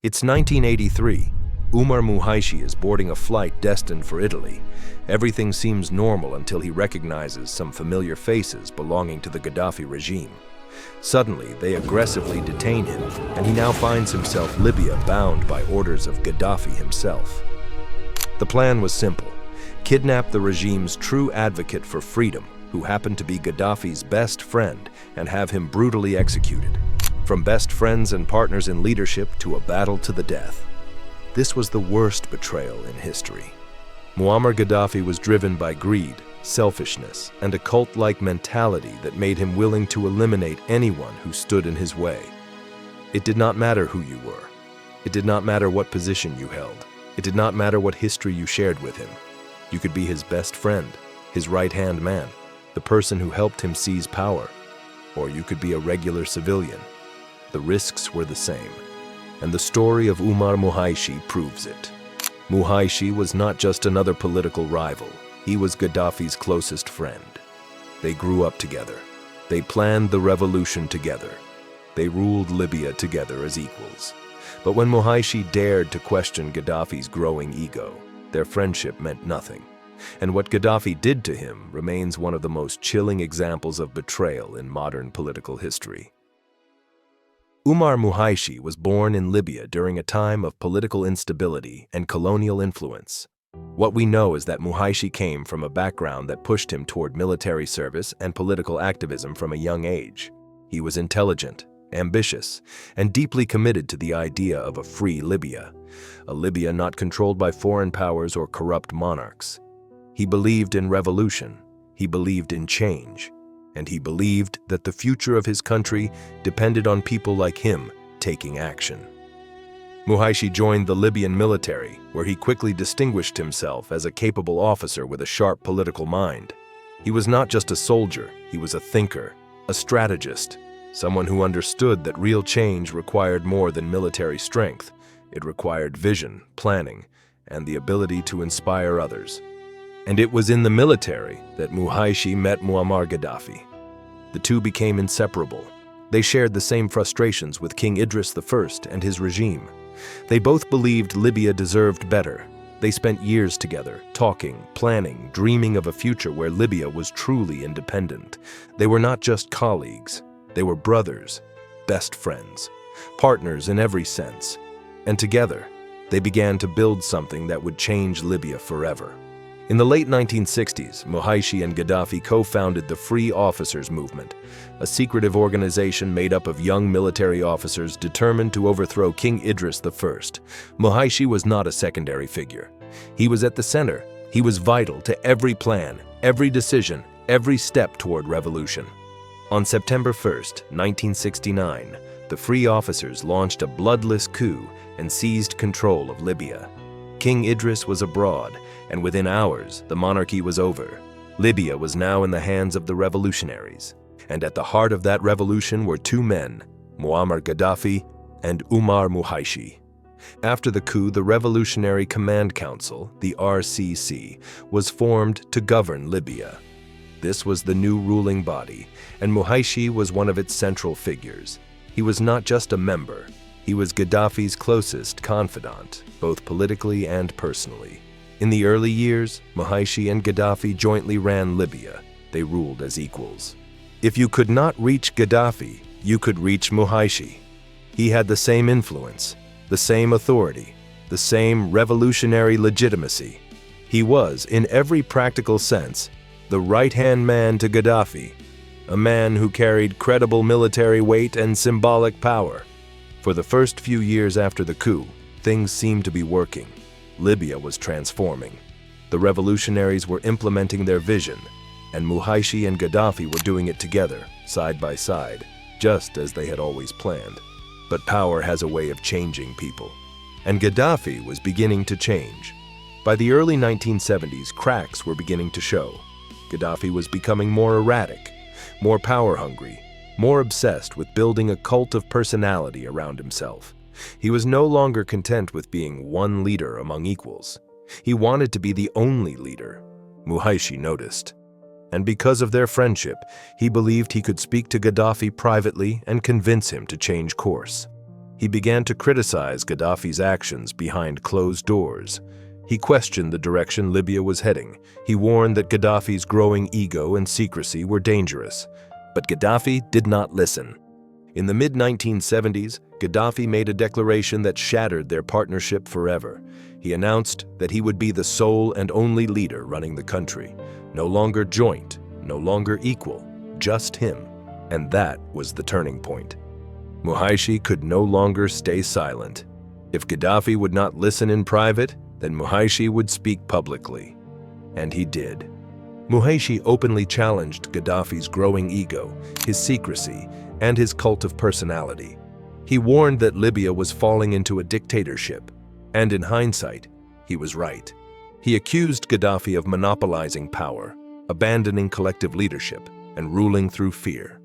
It's 1983. Umar Muhaishi is boarding a flight destined for Italy. Everything seems normal until he recognizes some familiar faces belonging to the Gaddafi regime. Suddenly, they aggressively detain him, and he now finds himself Libya bound by orders of Gaddafi himself. The plan was simple: kidnap the regime's true advocate for freedom, who happened to be Gaddafi's best friend, and have him brutally executed. From best friends and partners in leadership to a battle to the death. This was the worst betrayal in history. Muammar Gaddafi was driven by greed, selfishness, and a cult-like mentality that made him willing to eliminate anyone who stood in his way. It did not matter who you were. It did not matter what position you held. It did not matter what history you shared with him. You could be his best friend, his right-hand man, the person who helped him seize power, or you could be a regular civilian. The risks were the same, and the story of Umar Muhaishi proves it. Muhaishi was not just another political rival. He was Gaddafi's closest friend. They grew up together. They planned the revolution together. They ruled Libya together as equals. But when Muhaishi dared to question Gaddafi's growing ego, their friendship meant nothing. And what Gaddafi did to him remains one of the most chilling examples of betrayal in modern political history. Umar Muhaishi was born in Libya during a time of political instability and colonial influence. What we know is that Muhaishi came from a background that pushed him toward military service and political activism from a young age. He was intelligent, ambitious, and deeply committed to the idea of a free Libya, a Libya not controlled by foreign powers or corrupt monarchs. He believed in revolution, he believed in change, and he believed that the future of his country depended on people like him taking action. Muhaishi joined the Libyan military, where he quickly distinguished himself as a capable officer with a sharp political mind. He was not just a soldier, he was a thinker, a strategist, someone who understood that real change required more than military strength. It required vision, planning, and the ability to inspire others. And it was in the military that Muhaishi met Muammar Gaddafi. The two became inseparable. They shared the same frustrations with King Idris I and his regime. They both believed Libya deserved better. They spent years together, talking, planning, dreaming of a future where Libya was truly independent. They were not just colleagues. They were brothers, best friends, partners in every sense. And together, they began to build something that would change Libya forever. In the late 1960s, Muhaishi and Gaddafi co-founded the Free Officers Movement, a secretive organization made up of young military officers determined to overthrow King Idris I. Muhaishi was not a secondary figure. He was at the center. He was vital to every plan, every decision, every step toward revolution. On September 1st, 1969, the Free Officers launched a bloodless coup and seized control of Libya. King Idris was abroad, and within hours, the monarchy was over. Libya was now in the hands of the revolutionaries. And at the heart of that revolution were two men, Muammar Gaddafi and Umar Muhaishi. After the coup, the Revolutionary Command Council, the RCC, was formed to govern Libya. This was the new ruling body, and Muhaishi was one of its central figures. He was not just a member. He was Gaddafi's closest confidant, both politically and personally. In the early years, Muhaishi and Gaddafi jointly ran Libya. They ruled as equals. If you could not reach Gaddafi, you could reach Muhaishi. He had the same influence, the same authority, the same revolutionary legitimacy. He was, in every practical sense, the right-hand man to Gaddafi, a man who carried credible military weight and symbolic power. For the first few years after the coup, things seemed to be working. Libya was transforming. The revolutionaries were implementing their vision, and Muhaishi and Gaddafi were doing it together, side by side, just as they had always planned. But power has a way of changing people, and Gaddafi was beginning to change. By the early 1970s, cracks were beginning to show. Gaddafi was becoming more erratic, more power-hungry, more obsessed with building a cult of personality around himself. He was no longer content with being one leader among equals. He wanted to be the only leader. Muhaishi noticed. And because of their friendship, he believed he could speak to Gaddafi privately and convince him to change course. He began to criticize Gaddafi's actions behind closed doors. He questioned the direction Libya was heading. He warned that Gaddafi's growing ego and secrecy were dangerous. But Gaddafi did not listen. In the mid-1970s, Gaddafi made a declaration that shattered their partnership forever. He announced that he would be the sole and only leader running the country. No longer joint, no longer equal, just him. And that was the turning point. Muhaishi could no longer stay silent. If Gaddafi would not listen in private, then Muhaishi would speak publicly. And he did. Muhaishi openly challenged Gaddafi's growing ego, his secrecy, and his cult of personality. He warned that Libya was falling into a dictatorship, and in hindsight, he was right. He accused Gaddafi of monopolizing power, abandoning collective leadership, and ruling through fear.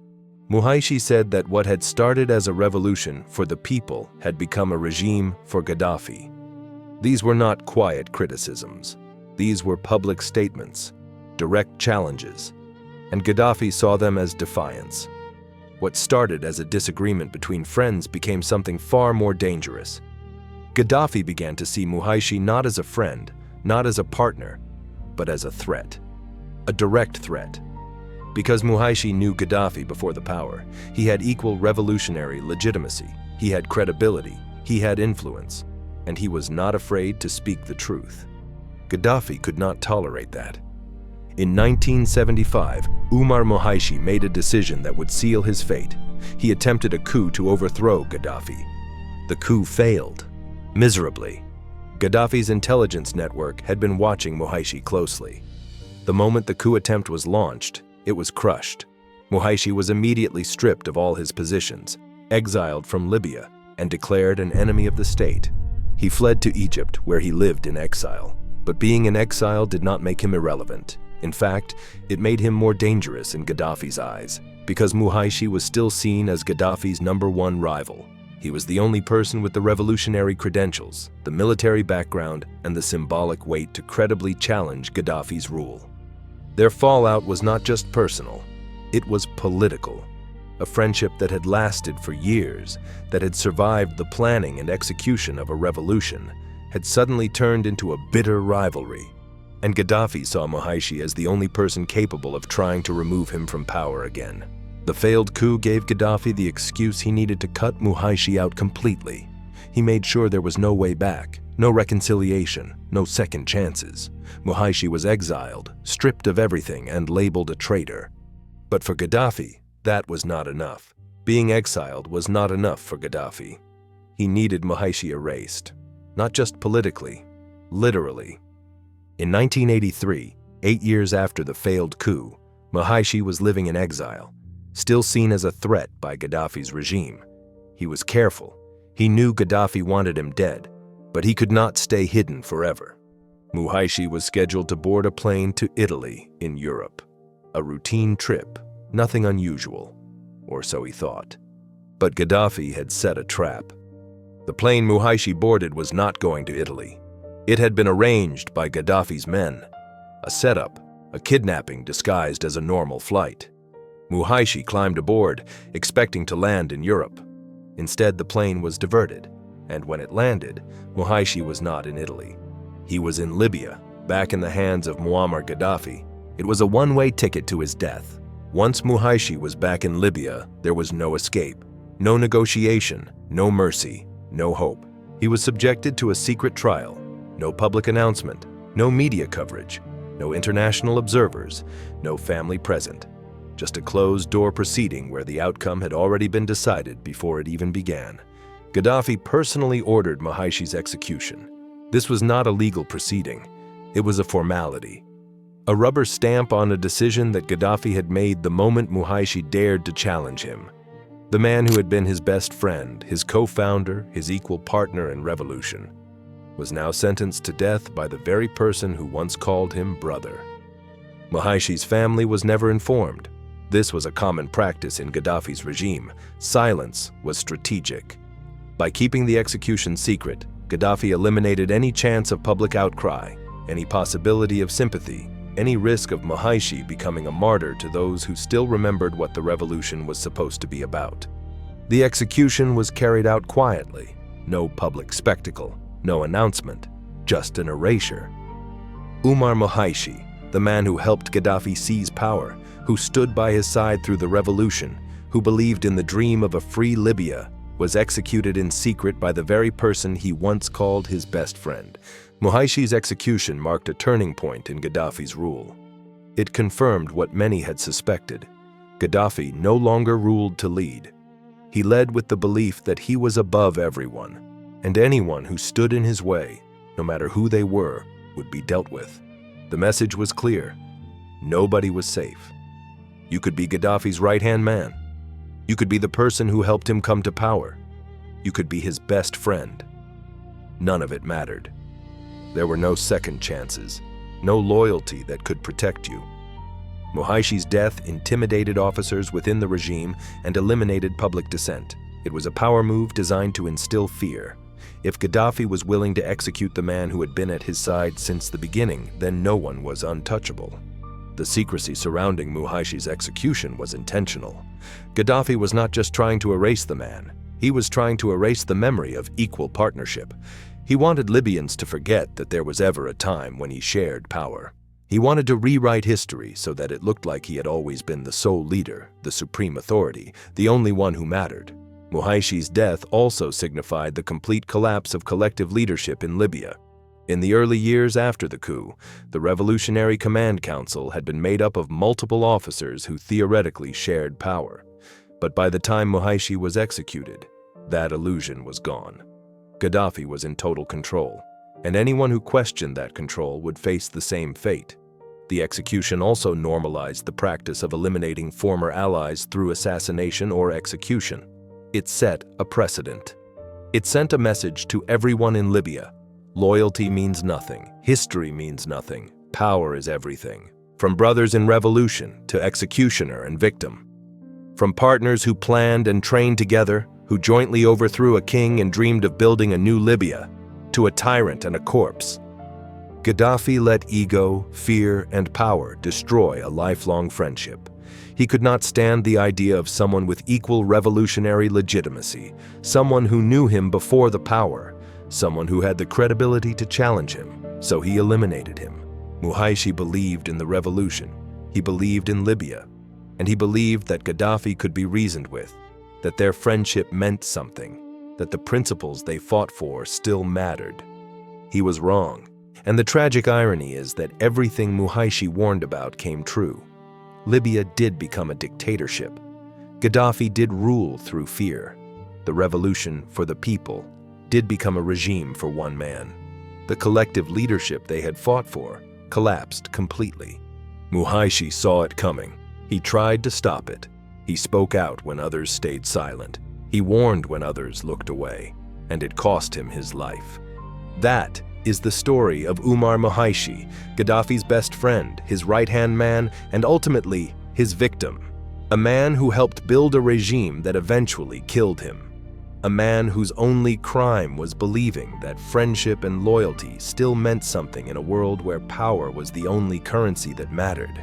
Muhaishi said that what had started as a revolution for the people had become a regime for Gaddafi. These were not quiet criticisms. These were public statements, direct challenges, and Gaddafi saw them as defiance. What started as a disagreement between friends became something far more dangerous. Gaddafi began to see Muhaishi not as a friend, not as a partner, but as a threat. A direct threat. Because Muhaishi knew Gaddafi before the power, he had equal revolutionary legitimacy, he had credibility, he had influence, and he was not afraid to speak the truth. Gaddafi could not tolerate that. In 1975, Umar Muhaishi made a decision that would seal his fate. He attempted a coup to overthrow Gaddafi. The coup failed, miserably. Gaddafi's intelligence network had been watching Muhaishi closely. The moment the coup attempt was launched, it was crushed. Muhaishi was immediately stripped of all his positions, exiled from Libya, and declared an enemy of the state. He fled to Egypt, where he lived in exile. But being in exile did not make him irrelevant. In fact, it made him more dangerous in Gaddafi's eyes, because Muhaishi was still seen as Gaddafi's #1 rival. He was the only person with the revolutionary credentials, the military background, and the symbolic weight to credibly challenge Gaddafi's rule. Their fallout was not just personal, it was political. A friendship that had lasted for years, that had survived the planning and execution of a revolution, had suddenly turned into a bitter rivalry. And Gaddafi saw Muhaishi as the only person capable of trying to remove him from power again. The failed coup gave Gaddafi the excuse he needed to cut Muhaishi out completely. He made sure there was no way back, no reconciliation, no second chances. Muhaishi was exiled, stripped of everything, and labeled a traitor. But for Gaddafi, that was not enough. Being exiled was not enough for Gaddafi. He needed Muhaishi erased, not just politically, literally. In 1983, 8 years after the failed coup, Muhaishi was living in exile, still seen as a threat by Gaddafi's regime. He was careful. He knew Gaddafi wanted him dead, but he could not stay hidden forever. Muhaishi was scheduled to board a plane to Italy in Europe. A routine trip, nothing unusual, or so he thought. But Gaddafi had set a trap. The plane Muhaishi boarded was not going to Italy. It had been arranged by Gaddafi's men. A setup, a kidnapping disguised as a normal flight. Muhaishi climbed aboard, expecting to land in Europe. Instead, the plane was diverted, and when it landed, Muhaishi was not in Italy. He was in Libya, back in the hands of Muammar Gaddafi. It was a one-way ticket to his death. Once Muhaishi was back in Libya, there was no escape, no negotiation, no mercy, no hope. He was subjected to a secret trial, no public announcement, no media coverage, no international observers, no family present. Just a closed-door proceeding where the outcome had already been decided before it even began. Gaddafi personally ordered Muhaishi's execution. This was not a legal proceeding. It was a formality. A rubber stamp on a decision that Gaddafi had made the moment Muhaishi dared to challenge him. The man who had been his best friend, his co-founder, his equal partner in revolution, was now sentenced to death by the very person who once called him brother. Muhaishi's family was never informed. This was a common practice in Gaddafi's regime. Silence was strategic. By keeping the execution secret, Gaddafi eliminated any chance of public outcry, any possibility of sympathy, any risk of Muhaishi becoming a martyr to those who still remembered what the revolution was supposed to be about. The execution was carried out quietly. No public spectacle, no announcement, just an erasure. Umar Mohashi, the man who helped Gaddafi seize power, who stood by his side through the revolution, who believed in the dream of a free Libya, was executed in secret by the very person he once called his best friend. Mohashi's execution marked a turning point in Gaddafi's rule. It confirmed what many had suspected. Gaddafi no longer ruled to lead. He led with the belief that he was above everyone, and anyone who stood in his way, no matter who they were, would be dealt with. The message was clear. Nobody was safe. You could be Gaddafi's right-hand man. You could be the person who helped him come to power. You could be his best friend. None of it mattered. There were no second chances, no loyalty that could protect you. Mohashi's death intimidated officers within the regime and eliminated public dissent. It was a power move designed to instill fear. If Gaddafi was willing to execute the man who had been at his side since the beginning, then no one was untouchable. The secrecy surrounding Mohashi's execution was intentional. Gaddafi was not just trying to erase the man, he was trying to erase the memory of equal partnership. He wanted Libyans to forget that there was ever a time when he shared power. He wanted to rewrite history so that it looked like he had always been the sole leader, the supreme authority, the only one who mattered. Mohashi's death also signified the complete collapse of collective leadership in Libya. In the early years after the coup, the Revolutionary Command Council had been made up of multiple officers who theoretically shared power. But by the time Mohashi was executed, that illusion was gone. Gaddafi was in total control, and anyone who questioned that control would face the same fate. The execution also normalized the practice of eliminating former allies through assassination or execution. It set a precedent. It sent a message to everyone in Libya. Loyalty means nothing. History means nothing. Power is everything. From brothers in revolution to executioner and victim. From partners who planned and trained together, who jointly overthrew a king and dreamed of building a new Libya, to a tyrant and a corpse. Gaddafi let ego, fear, and power destroy a lifelong friendship. He could not stand the idea of someone with equal revolutionary legitimacy, someone who knew him before the power, someone who had the credibility to challenge him, so he eliminated him. Mohashi believed in the revolution, he believed in Libya, and he believed that Gaddafi could be reasoned with, that their friendship meant something, that the principles they fought for still mattered. He was wrong, and the tragic irony is that everything Mohashi warned about came true. Libya did become a dictatorship. Gaddafi did rule through fear. The revolution for the people did become a regime for one man. The collective leadership they had fought for collapsed completely. Mohashi saw it coming. He tried to stop it. He spoke out when others stayed silent. He warned when others looked away, and it cost him his life. That is the story of Umar Mohashi, Gaddafi's best friend, his right-hand man, and ultimately his victim. A man who helped build a regime that eventually killed him. A man whose only crime was believing that friendship and loyalty still meant something in a world where power was the only currency that mattered.